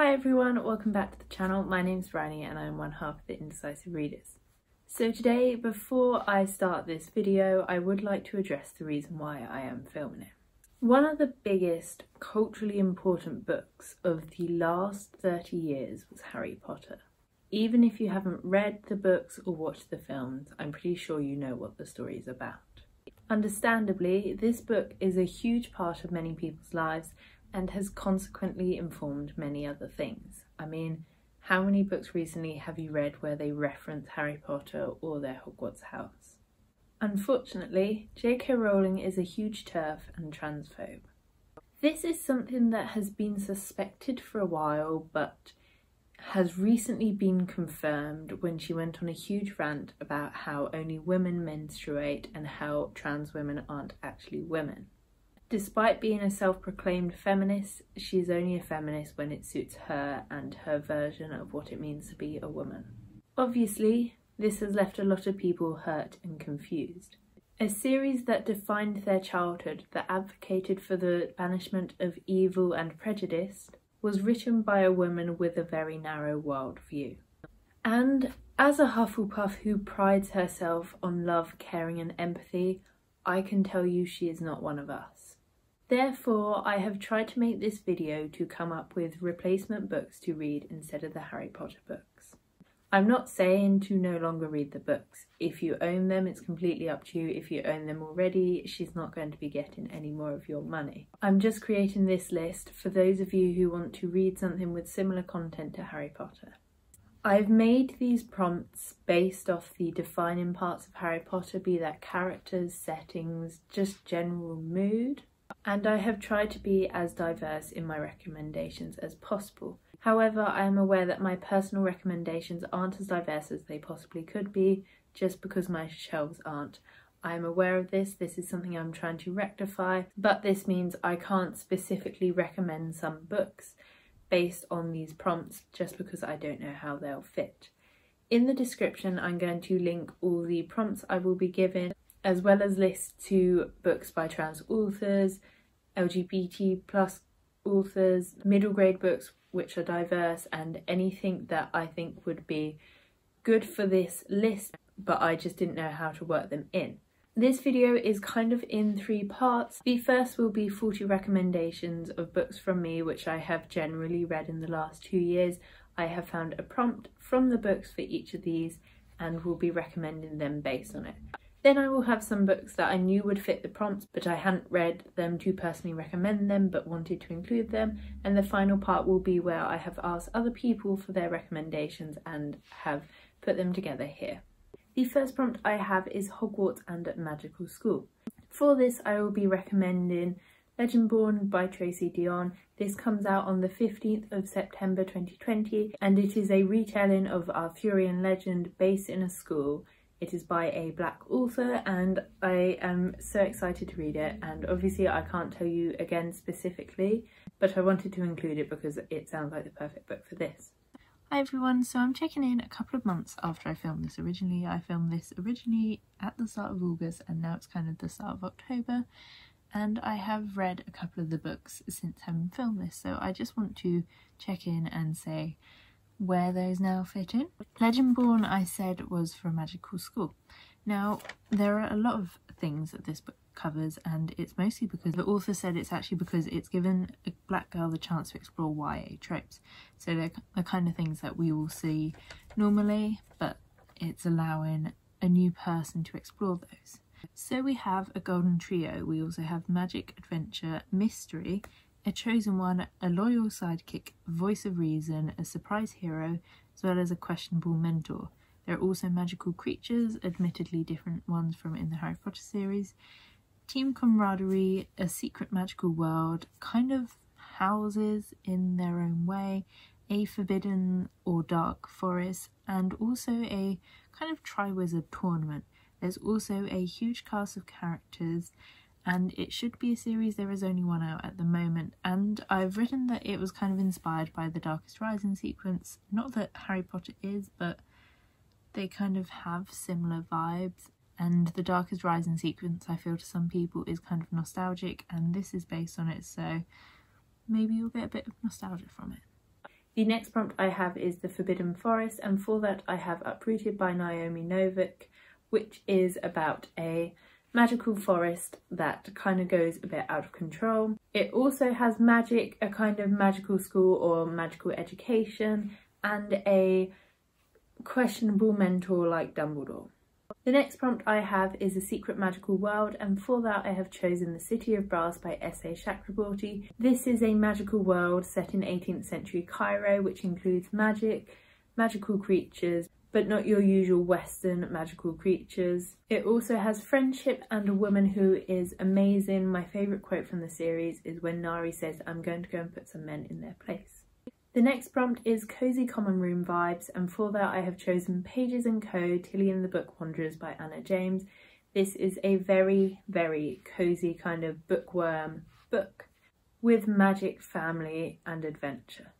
Hi everyone, welcome back to the channel. My name's Rani and I'm one half of the Indecisive Readers. So today, before I start this video, I would like to address the reason why I am filming it. One of the biggest culturally important books of the last 30 years was Harry Potter. Even if you haven't read the books or watched the films, I'm pretty sure you know what the story is about. Understandably, this book is a huge part of many people's lives and has consequently informed many other things. I mean, how many books recently have you read where they reference Harry Potter or their Hogwarts house? Unfortunately, JK Rowling is a huge TERF and transphobe. This is something that has been suspected for a while, but has recently been confirmed when she went on a huge rant about how only women menstruate and how trans women aren't actually women. Despite being a self-proclaimed feminist, she's only a feminist when it suits her and her version of what it means to be a woman. Obviously, this has left a lot of people hurt and confused. A series that defined their childhood, that advocated for the banishment of evil and prejudice, was written by a woman with a very narrow worldview. And as a Hufflepuff who prides herself on love, caring and empathy, I can tell you she is not one of us. Therefore, I have tried to make this video to come up with replacement books to read instead of the Harry Potter books. I'm not saying to no longer read the books. If you own them, it's completely up to you. If you own them already, she's not going to be getting any more of your money. I'm just creating this list for those of you who want to read something with similar content to Harry Potter. I've made these prompts based off the defining parts of Harry Potter, be that characters, settings, just general mood. And I have tried to be as diverse in my recommendations as possible. However, I am aware that my personal recommendations aren't as diverse as they possibly could be, just because my shelves aren't. I am aware of this is something I'm trying to rectify, but this means I can't specifically recommend some books based on these prompts just because I don't know how they'll fit. In the description, I'm going to link all the prompts I will be given, as well as lists to books by trans authors, LGBT plus authors, middle grade books which are diverse, and anything that I think would be good for this list, but I just didn't know how to work them in. This video is kind of in 3 parts. The first will be 40 recommendations of books from me which I have generally read in the last 2 years. I have found a prompt from the books for each of these and will be recommending them based on it. Then I will have some books that I knew would fit the prompts, but I hadn't read them to personally recommend them, but wanted to include them. And the final part will be where I have asked other people for their recommendations and have put them together here. The first prompt I have is Hogwarts and Magical School. For this, I will be recommending Legendborn by Tracy Deonn. This comes out on the 15th of September 2020, and it is a retelling of Arthurian legend based in a school. It is by a Black author and I am so excited to read it, and obviously I can't tell you again specifically, but I wanted to include it because it sounds like the perfect book for this. Hi everyone, so I'm checking in a couple of months after I filmed this originally. I filmed this originally at the start of August and now it's kind of the start of October, and I have read a couple of the books since having filmed this, so I just want to check in and say where those now fit in. Legendborn, I said, was for a magical school. Now, there are a lot of things that this book covers, and it's mostly because the author said it's actually because it's given a black girl the chance to explore YA tropes. So they're the kind of things that we will see normally, but it's allowing a new person to explore those. So we have a golden trio. We also have magic, adventure, mystery, a chosen one, a loyal sidekick, voice of reason, a surprise hero, as well as a questionable mentor. There are also magical creatures, admittedly different ones from in the Harry Potter series, team camaraderie, a secret magical world, kind of houses in their own way, a forbidden or dark forest, and also a kind of Triwizard tournament. There's also a huge cast of characters, and it should be a series. There is only one out at the moment, and I've written that it was kind of inspired by the Darkest Rising sequence. Not that Harry Potter is, but they kind of have similar vibes, and the Darkest Rising sequence I feel to some people is kind of nostalgic, and this is based on it, so maybe you'll get a bit of nostalgia from it. The next prompt I have is The Forbidden Forest, and for that I have Uprooted by Naomi Novik, which is about a magical forest that kind of goes a bit out of control. It also has magic, a kind of magical school or magical education, and a questionable mentor like Dumbledore. The next prompt I have is A Secret Magical World, and for that I have chosen The City of Brass by S.A. Chakraborty. This is a magical world set in 18th century Cairo, which includes magic, magical creatures, but not your usual Western magical creatures. It also has friendship and a woman who is amazing. My favourite quote from the series is when Nari says, "I'm going to go and put some men in their place." The next prompt is Cozy Common Room Vibes, and for that I have chosen Pages and Co. Tilly and the Book Wanderers by Anna James. This is a very, very cozy kind of bookworm book with magic, family and adventure.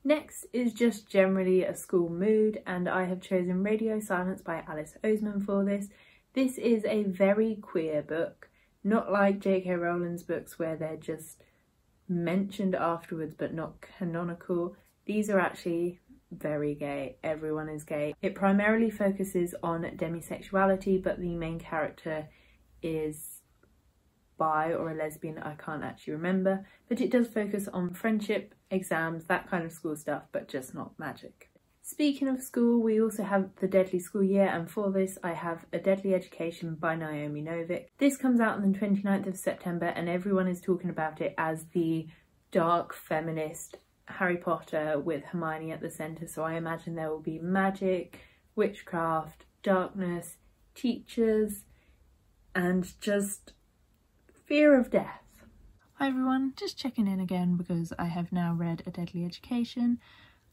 Next is just generally a school mood, and I have chosen Radio Silence by Alice Oseman for this. This is a very queer book, not like JK Rowling's books where they're just mentioned afterwards but not canonical. These are actually very gay. Everyone is gay. It primarily focuses on demisexuality, but the main character is bi or a lesbian, I can't actually remember, but it does focus on friendship, exams, that kind of school stuff, but just not magic. Speaking of school, we also have The Deadly School Year, and for this I have A Deadly Education by Naomi Novik. This comes out on the 29th of September and everyone is talking about it as the dark feminist Harry Potter with Hermione at the centre, so I imagine there will be magic, witchcraft, darkness, teachers, and just fear of death. Hi everyone, just checking in again because I have now read A Deadly Education.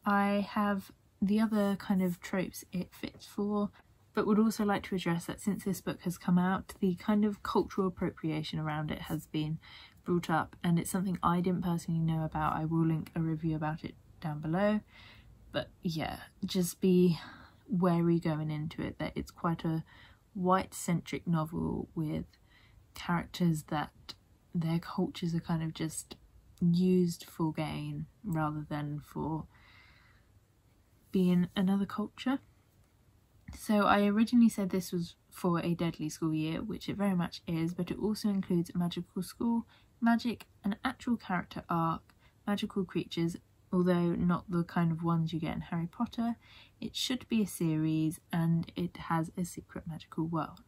I have the other kind of tropes it fits for, but would also like to address that since this book has come out, the kind of cultural appropriation around it has been brought up, and it's something I didn't personally know about. I will link a review about it down below, but yeah, just be wary going into it that it's quite a white-centric novel with characters that their cultures are kind of just used for gain rather than for being another culture. So I originally said this was for A Deadly School Year, which it very much is, but it also includes a magical school, magic, an actual character arc, magical creatures, although not the kind of ones you get in Harry Potter. It should be a series and it has a secret magical world.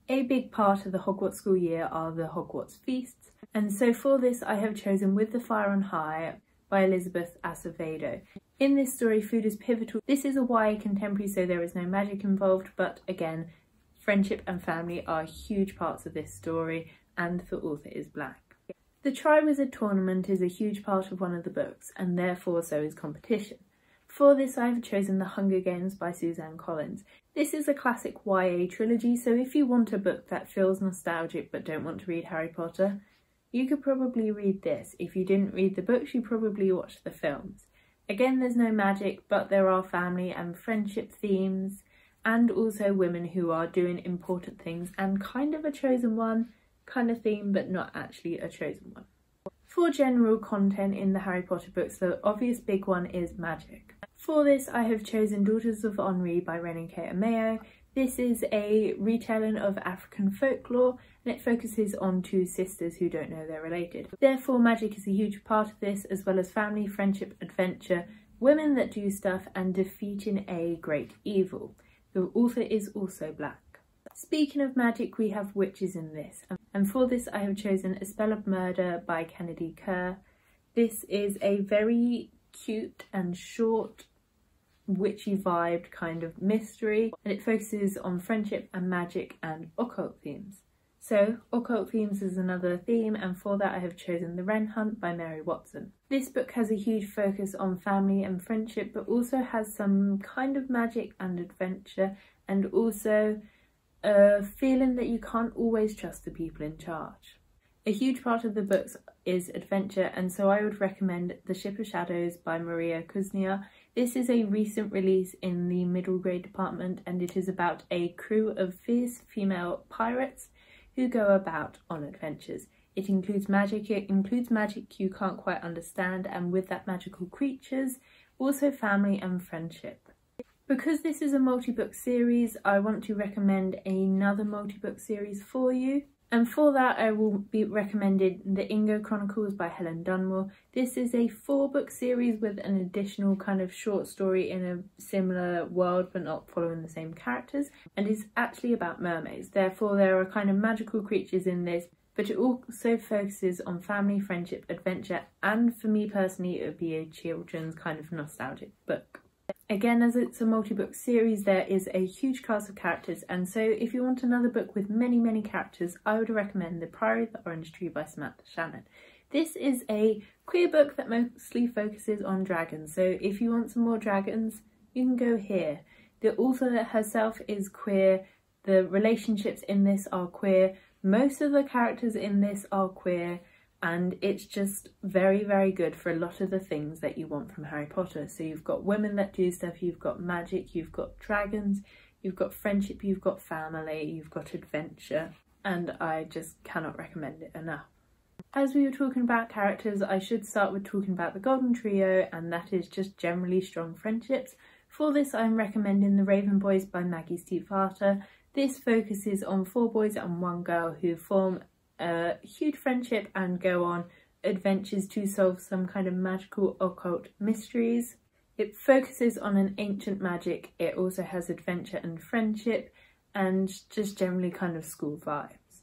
A big part of the Hogwarts school year are the Hogwarts feasts, and so for this I have chosen With the Fire on High by Elizabeth Acevedo. In this story, food is pivotal. This is a YA contemporary, so there is no magic involved, but again, friendship and family are huge parts of this story, and the author is black. The Triwizard Tournament is a huge part of one of the books, and therefore so is competition. For this I have chosen The Hunger Games by Suzanne Collins. This is a classic YA trilogy, so if you want a book that feels nostalgic but don't want to read Harry Potter, you could probably read this. If you didn't read the books, you probably watched the films. Again, there's no magic, but there are family and friendship themes, and also women who are doing important things, and kind of a chosen one kind of theme, but not actually a chosen one. For general content in the Harry Potter books, the obvious big one is magic. For this, I have chosen Daughters of Henri by Ren Hunt. This is a retelling of African folklore, and it focuses on two sisters who don't know they're related. Therefore, magic is a huge part of this, as well as family, friendship, adventure, women that do stuff, and defeating a great evil. The author is also black. Speaking of magic, we have witches in this, and for this I have chosen A Spell of Murder by Kennedy Kerr. This is a very cute and short witchy vibed kind of mystery, and it focuses on friendship and magic and occult themes. So occult themes is another theme, and for that I have chosen The Ren Hunt by Mary Watson. This book has a huge focus on family and friendship, but also has some kind of magic and adventure, and also a feeling that you can't always trust the people in charge. A huge part of the books is adventure, and so I would recommend The Ship of Shadows by Maria Kuznia. This is a recent release in the middle grade department, and it is about a crew of fierce female pirates who go about on adventures. It includes magic you can't quite understand, and with that magical creatures, also family and friendship. Because this is a multi-book series, I want to recommend another multi-book series for you. And for that, I will be recommending the Ingo Chronicles by Helen Dunmore. This is a 4-book series with an additional kind of short story in a similar world but not following the same characters, and is actually about mermaids. Therefore, there are kind of magical creatures in this, but it also focuses on family, friendship, adventure, and for me personally, it would be a children's kind of nostalgic book. Again, as it's a multi-book series, there is a huge cast of characters, and so if you want another book with many characters, I would recommend The Priory, the Orange Tree by Samantha Shannon. This is a queer book that mostly focuses on dragons, so if you want some more dragons, you can go here. The author herself is queer, the relationships in this are queer, most of the characters in this are queer, and it's just very good for a lot of the things that you want from Harry Potter. So you've got women that do stuff, you've got magic, you've got dragons, you've got friendship, you've got family, you've got adventure, and I just cannot recommend it enough. As we were talking about characters, I should start with talking about the Golden Trio, and that is just generally strong friendships. For this, I'm recommending The Raven Boys by Maggie Stiefvater. This focuses on 4 boys and 1 girl who form a huge friendship and go on adventures to solve some kind of magical occult mysteries. It focuses on an ancient magic, it also has adventure and friendship, and just generally kind of school vibes.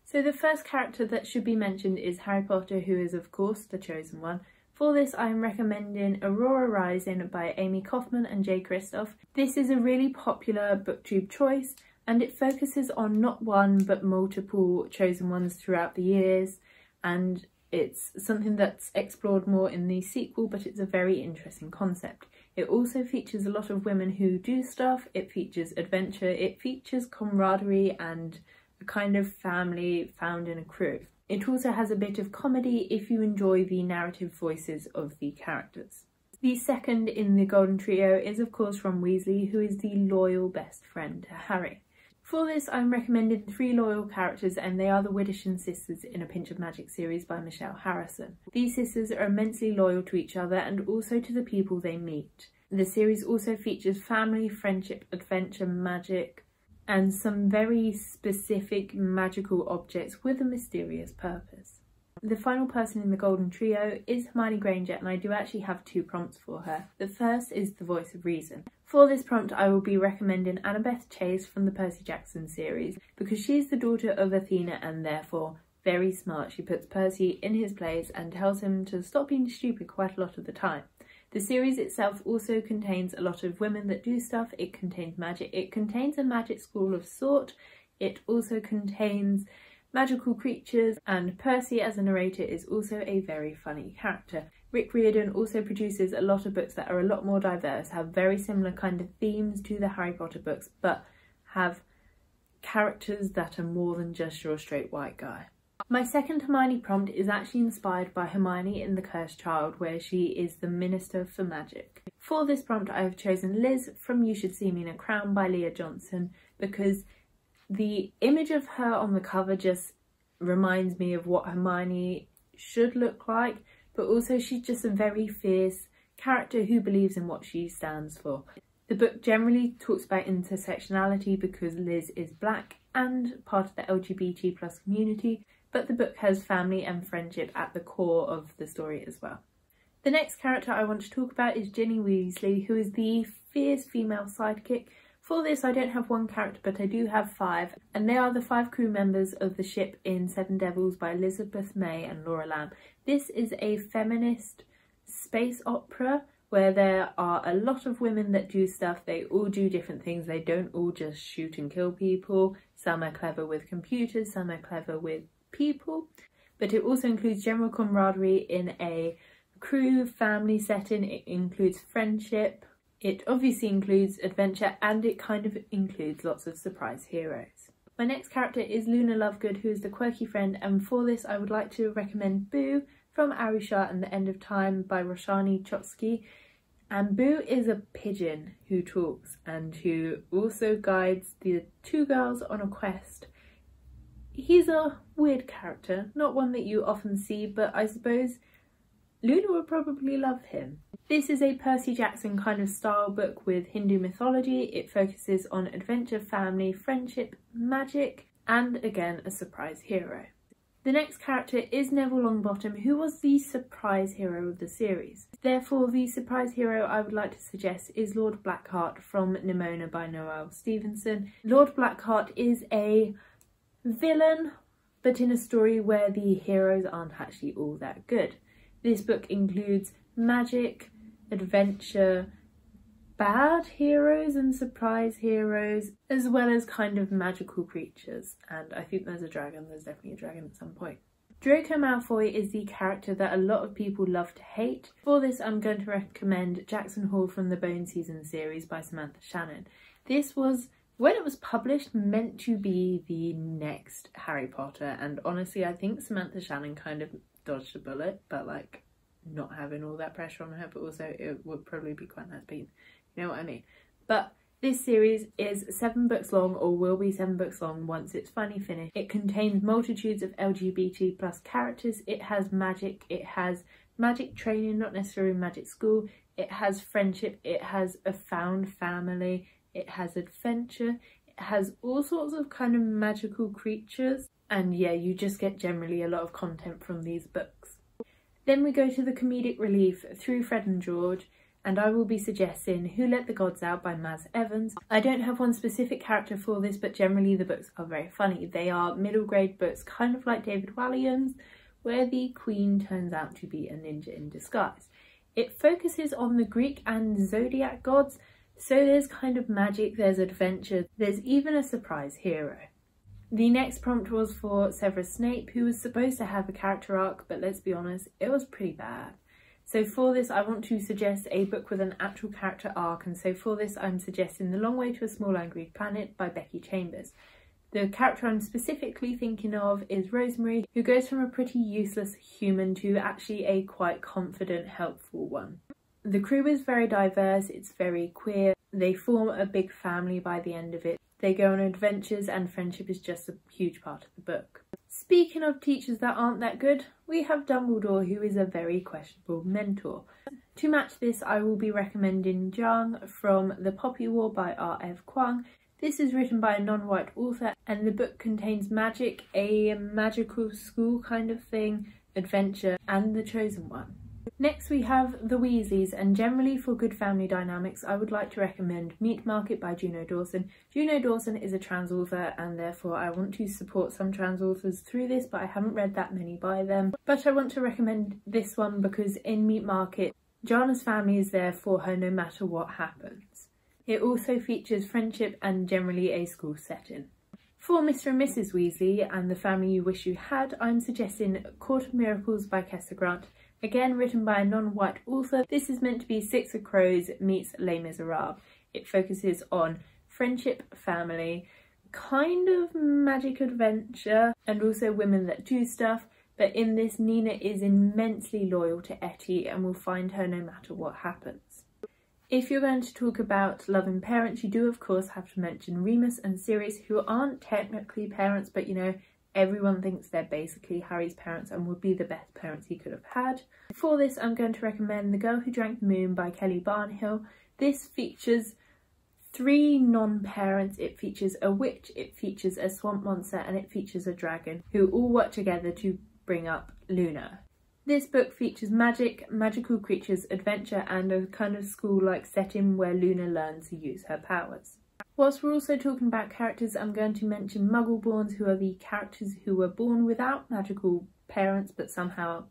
So the first character that should be mentioned is Harry Potter, who is of course the chosen one. For this, I'm recommending Aurora Rising by Amy Kaufman and Jay Kristoff. This is a really popular booktube choice, and it focuses on not one but multiple chosen ones throughout the years, and it's something that's explored more in the sequel, but it's a very interesting concept. It also features a lot of women who do stuff, it features adventure, it features camaraderie and a kind of family found in a crew. It also has a bit of comedy if you enjoy the narrative voices of the characters. The second in the Golden Trio is of course Ron Weasley, who is the loyal best friend to Harry. For this, I'm recommending 3 loyal characters, and they are the Widdersham sisters in A Pinch of Magic series by Michelle Harrison. These sisters are immensely loyal to each other and also to the people they meet. The series also features family, friendship, adventure, magic, and some very specific magical objects with a mysterious purpose. The final person in the Golden Trio is Hermione Granger, and I do actually have 2 prompts for her. The first is the voice of reason. For this prompt, I will be recommending Annabeth Chase from the Percy Jackson series, because she's the daughter of Athena and therefore very smart. She puts Percy in his place and tells him to stop being stupid quite a lot of the time. The series itself also contains a lot of women that do stuff, it contains magic, it contains a magic school of sort, it also contains magical creatures, and Percy as a narrator is also a very funny character. Rick Riordan also produces a lot of books that are a lot more diverse, have very similar kind of themes to the Harry Potter books, but have characters that are more than just your straight white guy. My second Hermione prompt is actually inspired by Hermione in The Cursed Child, where she is the Minister for Magic. For this prompt, I have chosen Liz from You Should See Me in a Crown by Leah Johnson, because the image of her on the cover just reminds me of what Hermione should look like, but also she's just a very fierce character who believes in what she stands for. The book generally talks about intersectionality because Liz is black and part of the LGBT+ community, but the book has family and friendship at the core of the story as well. The next character I want to talk about is Ginny Weasley, who is the fierce female sidekick. For this, I don't have 1 character, but I do have 5, and they are the 5 crew members of the ship in Seven Devils by Elizabeth May and Laura Lamb. This is a feminist space opera where there are a lot of women that do stuff. They all do different things. They don't all just shoot and kill people. Some are clever with computers, some are clever with people. But it also includes general camaraderie in a crew family setting. It includes friendship. It obviously includes adventure, and it kind of includes lots of surprise heroes. My next character is Luna Lovegood, who is the quirky friend, and for this I would like to recommend Boo from Arusha and the End of Time by Roshani Chotsky. And Boo is a pigeon who talks and who also guides the 2 girls on a quest. He's a weird character, not one that you often see, but I suppose Luna would probably love him. This is a Percy Jackson kind of style book with Hindu mythology. It focuses on adventure, family, friendship, magic, and again, a surprise hero. The next character is Neville Longbottom, who was the surprise hero of the series. Therefore, the surprise hero I would like to suggest is Lord Blackheart from Nimona by Noelle Stevenson. Lord Blackheart is a villain, but in a story where the heroes aren't actually all that good. This book includes magic, adventure, bad heroes and surprise heroes, as well as kind of magical creatures. And I think there's a dragon. There's definitely a dragon at some point. Draco Malfoy is the character that a lot of people love to hate. For this, I'm going to recommend Jackson Hall from the Bone Season series by Samantha Shannon. This was, when it was published, meant to be the next Harry Potter, and honestly I think Samantha Shannon kind of dodged a bullet, but like not having all that pressure on her, but also it would probably be quite nice, but you know what I mean. But this series is 7 books long, or will be 7 books long once it's finally finished. It contains multitudes of LGBT plus characters. It has magic training, not necessarily magic school. It has friendship, it has a found family, it has adventure, it has all sorts of kind of magical creatures. And yeah, you just get generally a lot of content from these books. Then we go to the comedic relief through Fred and George, and I will be suggesting Who Let the Gods Out by Maz Evans. I don't have one specific character for this, but generally the books are very funny. They are middle grade books, kind of like David Walliams, where the queen turns out to be a ninja in disguise. It focuses on the Greek and zodiac gods, so there's kind of magic, there's adventure, there's even a surprise hero. The next prompt was for Severus Snape, who was supposed to have a character arc, but let's be honest, it was pretty bad. So for this, I want to suggest a book with an actual character arc, and so for this I'm suggesting The Long Way to a Small Angry Planet by Becky Chambers. The character I'm specifically thinking of is Rosemary, who goes from a pretty useless human to actually a quite confident, helpful one. The crew is very diverse, it's very queer, they form a big family by the end of it. They go on adventures, and friendship is just a huge part of the book. Speaking of teachers that aren't that good, we have Dumbledore, who is a very questionable mentor. To match this, I will be recommending Jiang from The Poppy War by R.F. Kuang. This is written by a non-white author, and the book contains magic, a magical school kind of thing, adventure, and The Chosen One. Next we have The Wheezies, and generally for good family dynamics I would like to recommend Meat Market by Juno Dawson. Juno Dawson is a trans author, and therefore I want to support some trans authors through this, but I haven't read that many by them. But I want to recommend this one because in Meat Market, Jana's family is there for her no matter what happens. It also features friendship and generally a school setting. For Mr. and Mrs. Weasley and the family you wish you had, I'm suggesting Court of Miracles by Kester Grant. Again, written by a non-white author, this is meant to be Six of Crows meets Les Miserables. It focuses on friendship, family, kind of magic adventure, and also women that do stuff. But in this, Nina is immensely loyal to Etty and will find her no matter what happens. If you're going to talk about loving parents, you do of course have to mention Remus and Sirius, who aren't technically parents, but you know, everyone thinks they're basically Harry's parents and would be the best parents he could have had. For this, I'm going to recommend The Girl Who Drank the Moon by Kelly Barnhill. This features 3 non-parents. It features a witch, it features a swamp monster, and it features a dragon, who all work together to bring up Luna. This book features magic, magical creatures, adventure, and a kind of school-like setting where Luna learns to use her powers. Whilst we're also talking about characters, I'm going to mention Muggleborns, who are the characters who were born without magical parents but somehow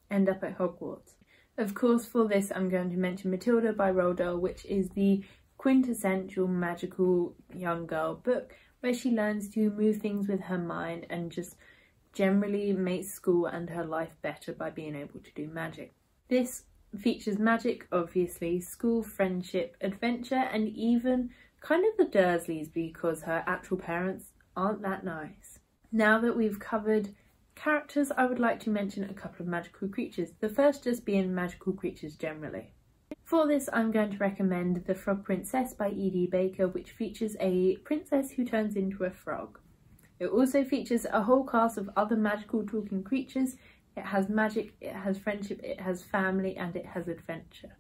end up at Hogwarts. Of course, for this I'm going to mention Matilda by Roald Dahl, which is the quintessential magical young girl book where she learns to move things with her mind and just generally makes school and her life better by being able to do magic. This features magic, obviously, school, friendship, adventure, and even kind of the Dursleys because her actual parents aren't that nice. Now that we've covered characters, I would like to mention a couple of magical creatures, the first just being magical creatures generally. For this, I'm going to recommend The Frog Princess by E.D. Baker, which features a princess who turns into a frog. It also features a whole cast of other magical talking creatures, It has magic, it has friendship, it has family, and it has adventure.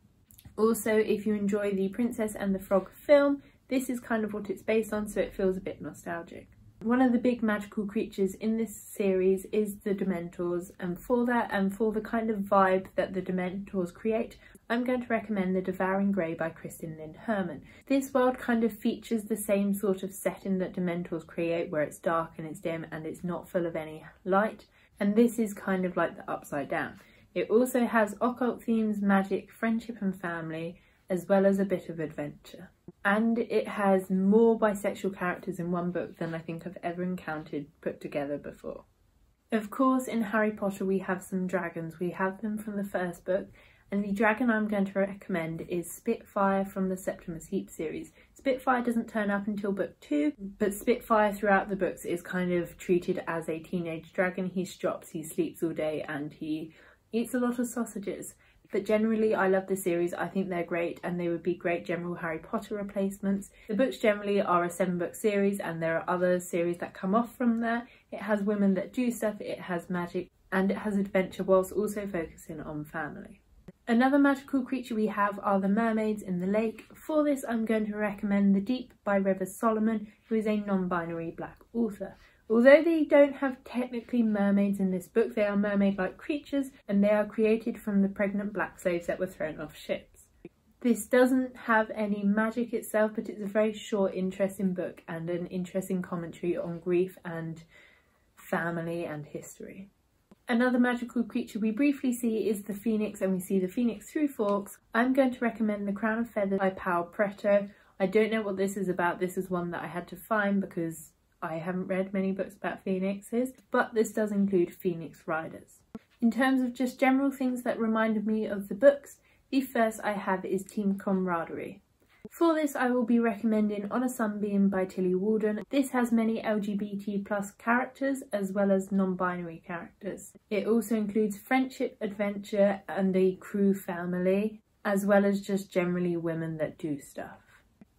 Also, if you enjoy the Princess and the Frog film, this is kind of what it's based on, so it feels a bit nostalgic. One of the big magical creatures in this series is the Dementors, and for that and for the kind of vibe that the Dementors create, I'm going to recommend The Devouring Grey by Kristin Lynn Herman. This world kind of features the same sort of setting that Dementors create, where it's dark and it's dim and it's not full of any light, and this is kind of like the upside down. It also has occult themes, magic, friendship and family, as well as a bit of adventure. And it has more bisexual characters in one book than I think I've ever encountered put together before. Of course, in Harry Potter we have some dragons. We have them from the first book, and the dragon I'm going to recommend is Spitfire from the Septimus Heap series. Spitfire doesn't turn up until book 2, but Spitfire throughout the books is kind of treated as a teenage dragon. He strops, he sleeps all day, and he eats a lot of sausages. But generally I love the series. I think they're great and they would be great general Harry Potter replacements. The books generally are a 7-book series, and there are other series that come off from there. It has women that do stuff, it has magic, and it has adventure whilst also focusing on family. Another magical creature we have are the mermaids in the lake. For this I'm going to recommend The Deep by Rivers Solomon, who is a non-binary black author. Although they don't have technically mermaids in this book, they are mermaid-like creatures, and they are created from the pregnant black slaves that were thrown off ships. This doesn't have any magic itself, but it's a very short, interesting book and an interesting commentary on grief and family and history. Another magical creature we briefly see is the Phoenix, and we see the Phoenix through forks. I'm going to recommend The Crown of Feathers by Paul Preto. I don't know what this is about. This is one that I had to find because I haven't read many books about phoenixes, but this does include phoenix riders. In terms of just general things that reminded me of the books, the first I have is Team Camaraderie. For this I will be recommending On a Sunbeam by Tilly Walden. This has many LGBT+ characters as well as non-binary characters. It also includes friendship, adventure and a crew family, as well as just generally women that do stuff.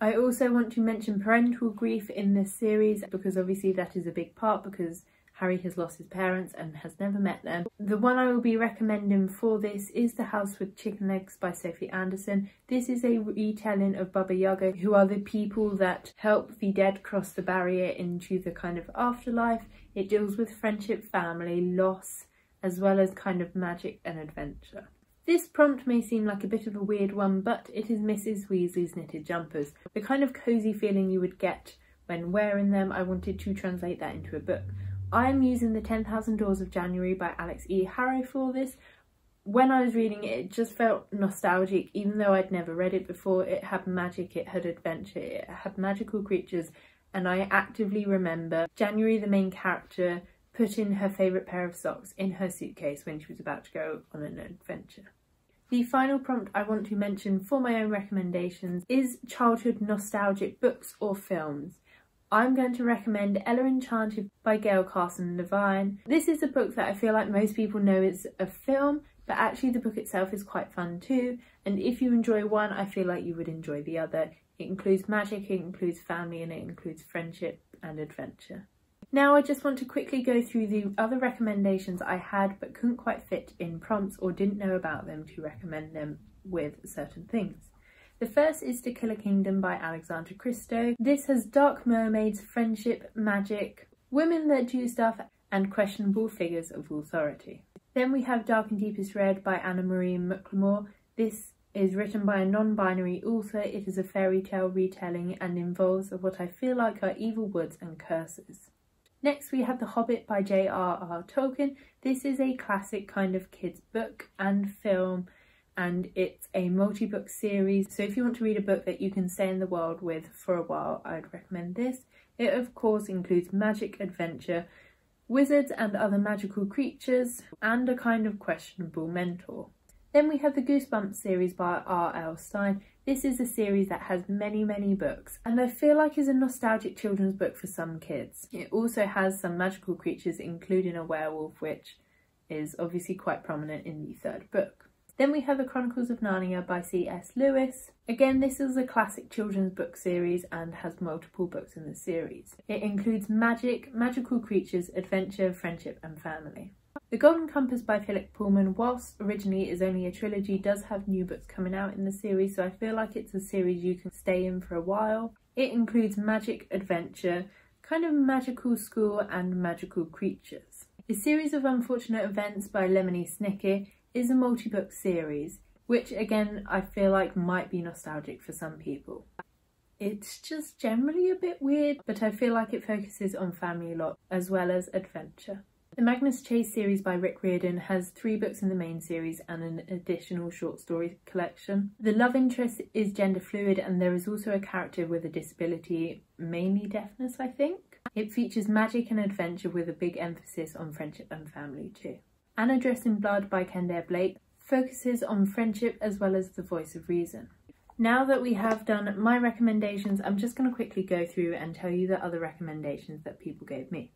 I also want to mention parental grief in this series because obviously that is a big part because Harry has lost his parents and has never met them. The one I will be recommending for this is The House with Chicken Legs by Sophie Anderson. This is a retelling of Baba Yaga, who are the people that help the dead cross the barrier into the kind of afterlife. It deals with friendship, family, loss, as well as kind of magic and adventure. This prompt may seem like a bit of a weird one, but it is Mrs. Weasley's knitted jumpers. The kind of cosy feeling you would get when wearing them, I wanted to translate that into a book. I'm using The 10,000 Doors of January by Alex E. Harrow for this. When I was reading it, it just felt nostalgic, even though I'd never read it before. It had magic, it had adventure, it had magical creatures, and I actively remember January, the main character, putting her favourite pair of socks in her suitcase when she was about to go on an adventure. The final prompt I want to mention for my own recommendations is childhood nostalgic books or films. I'm going to recommend Ella Enchanted by Gail Carson Levine. This is a book that I feel like most people know is a film, but actually the book itself is quite fun too, and if you enjoy one, I feel like you would enjoy the other. It includes magic, it includes family, and it includes friendship and adventure. Now I just want to quickly go through the other recommendations I had but couldn't quite fit in prompts or didn't know about them to recommend them with certain things. The first is To Kill a Kingdom by Alexandra Christo. This has dark mermaids, friendship, magic, women that do stuff, and questionable figures of authority. Then we have Dark and Deepest Red by Anna Marie McLemore. This is written by a non-binary author. It is a fairy tale retelling and involves what I feel like are evil woods and curses. Next we have The Hobbit by J.R.R. Tolkien. This is a classic kind of kids book and film, and it's a multi-book series, so if you want to read a book that you can stay in the world with for a while, I'd recommend this. It of course includes magic, adventure, wizards and other magical creatures, and a kind of questionable mentor. Then we have the Goosebumps series by R.L. Stine. This is a series that has many books, and I feel like is a nostalgic children's book for some kids. It also has some magical creatures, including a werewolf, which is obviously quite prominent in the third book. Then we have the Chronicles of Narnia by C.S. Lewis. Again, this is a classic children's book series and has multiple books in the series. It includes magic, magical creatures, adventure, friendship and family. The Golden Compass by Philip Pullman, whilst originally is only a trilogy, does have new books coming out in the series, so I feel like it's a series you can stay in for a while. It includes magic, adventure, kind of magical school and magical creatures. A Series of Unfortunate Events by Lemony Snicket is a multi-book series, which again I feel like might be nostalgic for some people. It's just generally a bit weird, but I feel like it focuses on family lore as well as adventure. The Magnus Chase series by Rick Riordan has 3 books in the main series and an additional short story collection. The love interest is gender fluid and there is also a character with a disability, mainly deafness I think. It features magic and adventure with a big emphasis on friendship and family too. Anna Dressed in Blood by Kendare Blake focuses on friendship as well as the voice of reason. Now that we have done my recommendations, I'm just going to quickly go through and tell you the other recommendations that people gave me.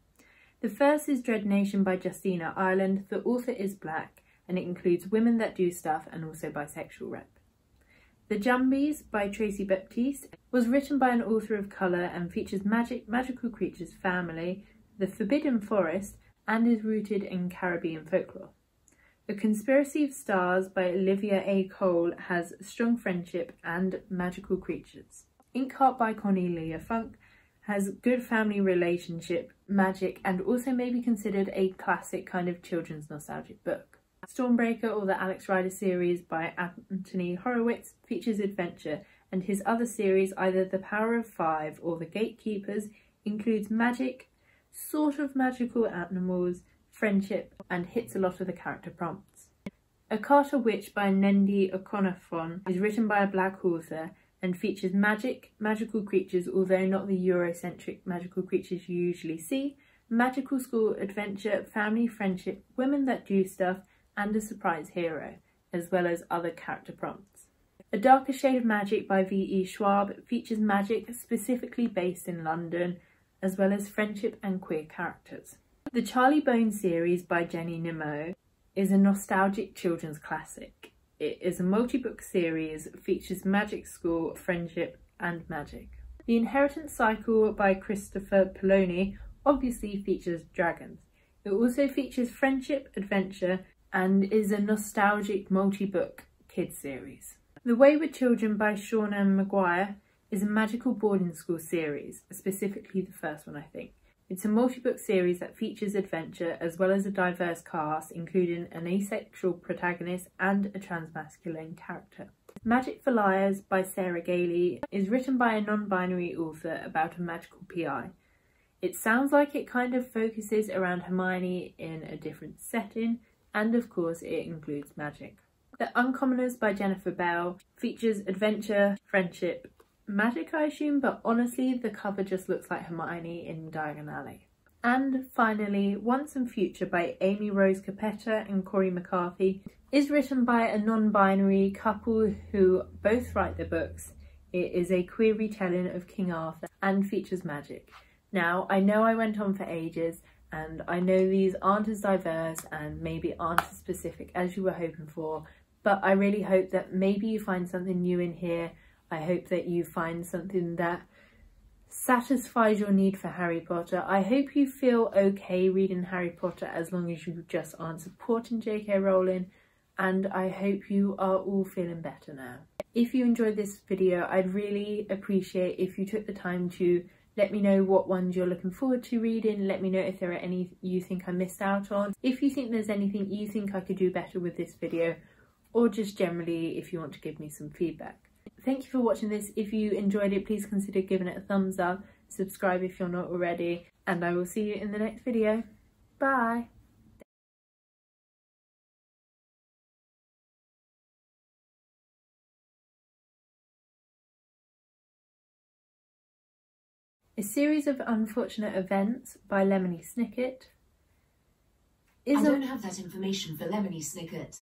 The first is Dread Nation by Justina Ireland. The author is black and it includes women that do stuff and also bisexual rep. The Jumbies by Tracy Baptiste was written by an author of colour and features magic, magical creatures, family, the Forbidden Forest, and is rooted in Caribbean folklore. The Conspiracy of Stars by Olivia A. Cole has strong friendship and magical creatures. Inkheart by Cornelia Funk has good family relationship, magic, and also may be considered a classic kind of children's nostalgic book. Stormbreaker, or the Alex Rider series by Anthony Horowitz, features adventure, and his other series, either The Power of Five or The Gatekeepers, includes magic, sort of magical animals, friendship, and hits a lot of the character prompts. A Carter Witch by Nendi Okonofor is written by a black author and features magic, magical creatures, although not the Eurocentric magical creatures you usually see, magical school, adventure, family, friendship, women that do stuff, and a surprise hero, as well as other character prompts. A Darker Shade of Magic by V.E. Schwab features magic specifically based in London, as well as friendship and queer characters. The Charlie Bone series by Jenny Nimmo is a nostalgic children's classic. It is a multi-book series, features magic school, friendship and magic. The Inheritance Cycle by Christopher Poloni obviously features dragons. It also features friendship, adventure and is a nostalgic multi-book kids series. The Wayward Children by Shauna Maguire is a magical boarding school series, specifically the first one I think. It's a multi-book series that features adventure as well as a diverse cast, including an asexual protagonist and a transmasculine character. Magic for Liars by Sarah Gailey is written by a non-binary author about a magical PI. It sounds like it kind of focuses around Hermione in a different setting, and of course it includes magic. The Uncommoners by Jennifer Bell features adventure, friendship, magic I assume, but honestly the cover just looks like Hermione in Diagon Alley. And finally, Once and Future by Amy Rose Capetta and Corey McCarthy is written by a non-binary couple who both write the books. It is a queer retelling of King Arthur and features magic. Now, I know I went on for ages and I know these aren't as diverse and maybe aren't as specific as you were hoping for, but I really hope that maybe you find something new in here. I hope that you find something that satisfies your need for Harry Potter. I hope you feel okay reading Harry Potter as long as you just aren't supporting JK Rowling, and I hope you are all feeling better now. If you enjoyed this video, I'd really appreciate if you took the time to let me know what ones you're looking forward to reading. Let me know if there are any you think I missed out on. If you think there's anything you think I could do better with this video, or just generally if you want to give me some feedback. Thank you for watching this. If you enjoyed it, please consider giving it a thumbs up, subscribe if you're not already, and I will see you in the next video. Bye! A Series of Unfortunate Events by Lemony Snicket I don't have that information for Lemony Snicket.